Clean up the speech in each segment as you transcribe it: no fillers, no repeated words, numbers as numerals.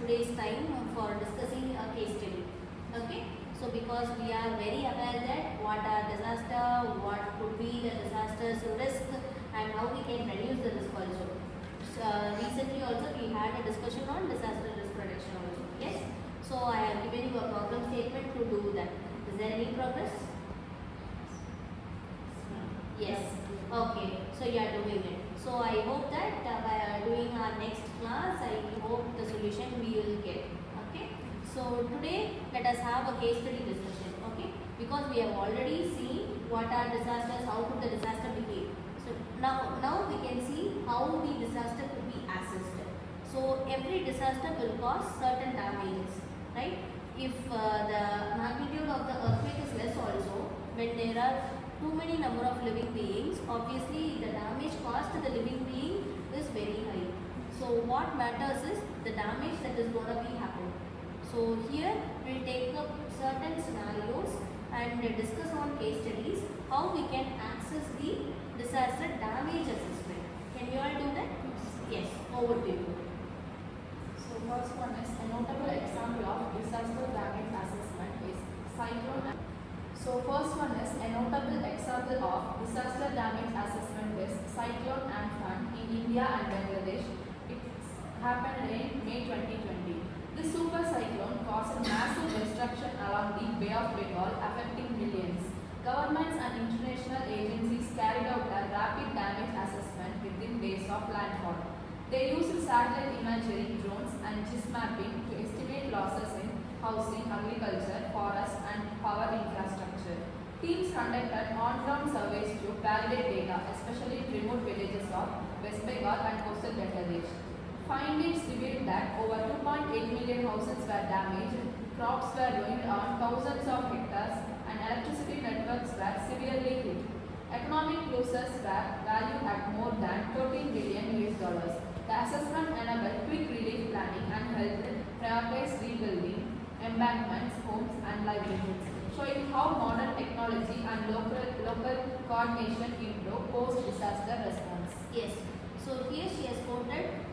today's time for discussing a case study. Okay, so because we are very aware that what are disaster, what could be the disaster's risk, and how we can reduce the risk also. Recently also we had a discussion on disaster risk reduction also. Yes, so I have given you a problem statement to do that. Is there any progress? Yes. Okay, so you are doing it. So I hope that by doing our next class, I hope the solution we will get. Okay. So today let us have a case study discussion. Okay, because we have already seen what are disasters, how could the disaster behave. So now we can see how the disaster could be assessed. So every disaster will cause certain damages, right? If the magnitude of the earthquake is less also, when there are too many number of living beings, obviously the damage caused to the living being is very high. So what matters is the damage that is going to be happened. So here we will take up certain scenarios and discuss on case studies how we can access the disaster damage assessment. Can you all do that? Yes, over to you. So first one is a notable example of disaster damage assessment is cyclone. So first one is a notable example of disaster damage assessment is cyclone Amphan in India and Bangladesh. It happened in May 2020. This super cyclone caused massive destruction along the Bay of Bengal, affecting millions. Governments and international agencies carried out a rapid damage assessment within days of landfall. They used satellite imagery, drones and GIS mapping to estimate losses in housing, agriculture, forest and power infrastructure. Teams conducted on-ground surveys to validate data, especially in remote villages of West Bengal and coastal Bangladesh. Findings revealed that over 2.8 million houses were damaged, crops were ruined on thousands of hectares, and electricity networks were severely hit. Economic losses were valued at more than $14 billion. The assessment enabled quick relief planning and helped prioritize rebuilding embankments, homes and livelihoods, showing how modern technology and local coordination improve post-disaster response. Yes. So here she has quoted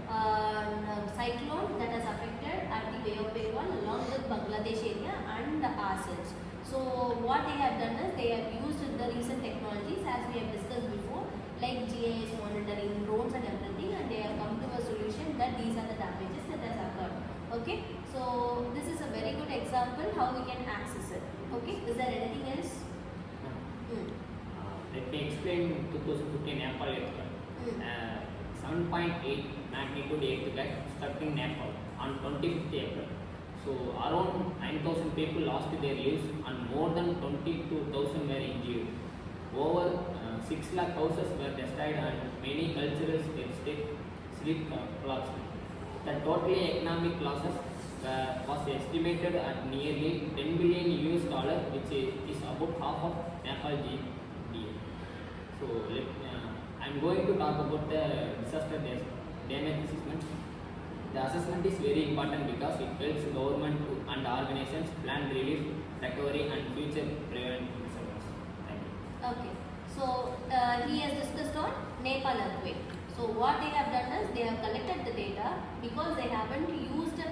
cyclone that has affected at the Bay of Bengal along with Bangladesh area and ourselves. So what they have done is they have used the recent technologies as we have discussed before, like GIS monitoring, drones and everything, and they have come to a solution that these are the damages that has occurred. Okay, so this is a very good example how we can access it. Okay, is there anything else? Let me explain 2015 Nepal earthquake. 7.8 magnitude earthquake struck in Nepal on 25th April. So around 9,000 people lost their lives and more than 22,000 were injured. Over 6 lakh houses were destroyed and many cultural sleep collapsed. The total economic losses was estimated at nearly $10 billion, which is about half of Nepal GDP. So I am going to talk about the disaster damage assessment. The assessment is very important because it helps government and organizations plan relief, recovery and future preventive measures. Thank you. Okay, so he has discussed on Nepal earthquake. So what they have done is they have collected the data because they haven't used the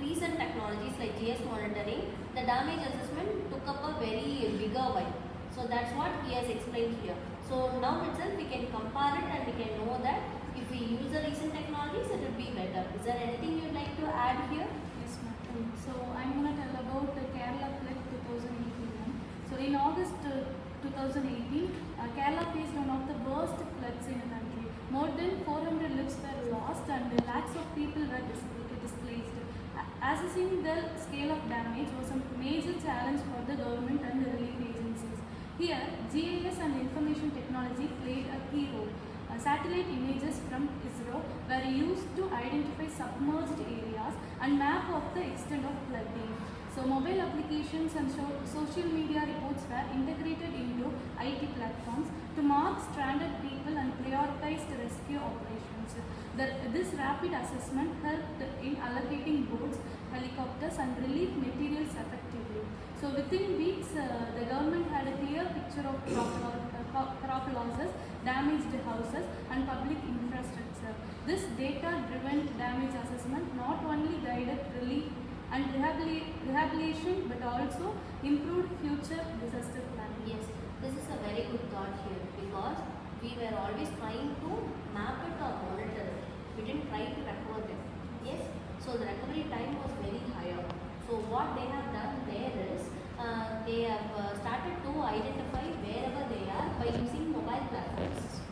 recent technologies like GIS monitoring. The damage assessment took up a very bigger while. So that's what he has explained here. So now itself we can compare it and we can know that if we use the recent technologies it would be better. Is there anything you'd like to add here? Yes, ma'am. So I'm going to tell about the Kerala flood 2018. So in August 2018, Kerala faced one of the worst floods in the country. More than 400 lives were lost and lakhs of people were displaced. Assessing the scale of damage was a major challenge for the government and the relief agencies. Here, GIS and information technology played a key role. Satellite images from ISRO were used to identify submerged areas and map of the extent of flooding. So mobile applications and social media reports were integrated into IT platforms to mark stranded people and prioritize the rescue operations. This rapid assessment helped in allocating boats, helicopters and relief materials effectively. So within weeks, the government had a clear picture of crop losses, damaged houses and public infrastructure. This data-driven damage assessment not improved future disaster planning? Yes, this is a very good thought here because we were always trying to map it or monitor it. We didn't try to recover them. Yes, so the recovery time was very higher. So what they have done there is they have started to identify wherever they are by using mobile platforms.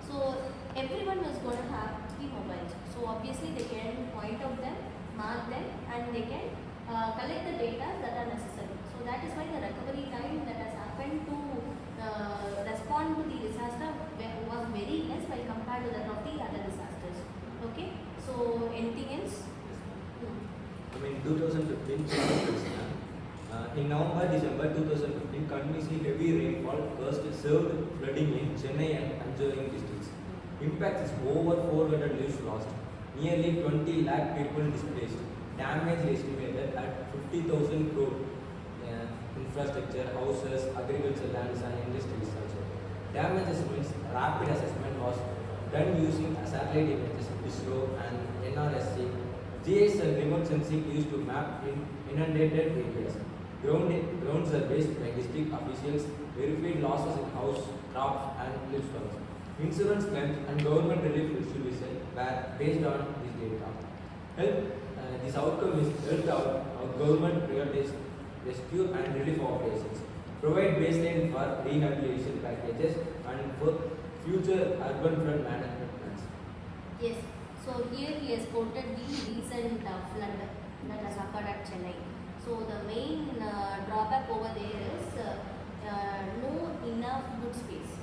So everyone is going to have 3 mobiles. So obviously they can point out them, mark them, and they can collect the data that are necessary. So that is why the recovery time that has happened to respond to the disaster was very less when compared to that of the other disasters. Okay. So anything else? I mean, 2015, in November-December 2015, continuously heavy rainfall first served flooding in Chennai and adjoining districts. Impact is over 400 lives lost, nearly 20 lakh people displaced, damage estimated at 50,000 crore, infrastructure, houses, agricultural lands and industries also. Damage assessments, rapid assessment was done using satellite images, ISRO and NRSC. GIS and remote sensing used to map in inundated areas. Ground surveys by district officials verified losses in house, crops and livestock. Insurance claims and government relief distribution were based on this data. This outcome is helped out our government prioritize rescue and relief operations, provide baseline for rehabilitation packages and for future urban flood management plans. Yes. So here he has quoted the recent flood that has occurred at Chennai. So the main drawback over there is no enough good space.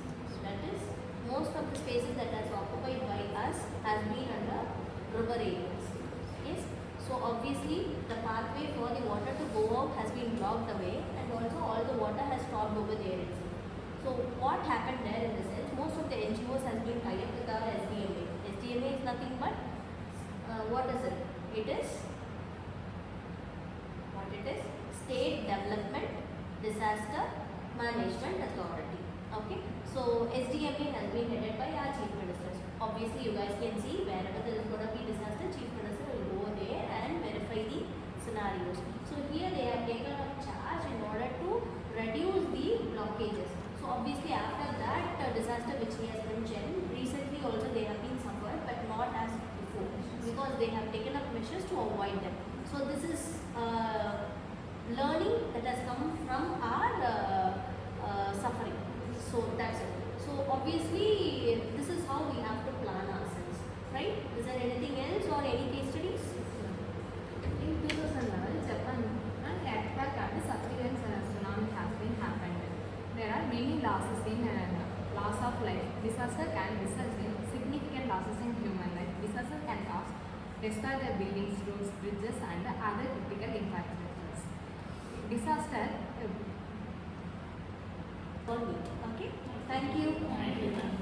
That is, most of the spaces that has occupied by us has been under river areas. Yes. So obviously the pathway for the water to go out has been blocked away, and also all the water has stopped over there itself. So what happened there in the sense, most of the NGOs has been tied up with our SDMA. SDMA is nothing but what is it? It is what it is? State Development Disaster Management Authority. Okay. So SDMA has been headed by our Chief Minister. Obviously, you guys can see wherever there is going to be disaster, Chief Minister will go there and verify the scenarios. So here they have taken up charge in order to reduce the blockages. So obviously after that disaster which he has mentioned, recently also they have been suffered, but not as before, because they have taken up measures to avoid them. So this is learning that has come from our suffering. So that's it. So obviously this is how we have to plan ourselves, right? Is there anything else or any case studies? In 2011, Japan an earthquake and subsequent tsunami has been happened. There are many losses in loss of life. Disaster can result in significant losses in human life. Disaster can cause destroy the buildings, roads, bridges, and other critical infrastructures. Disaster. Okay. Thank you. Thank you, ma'am.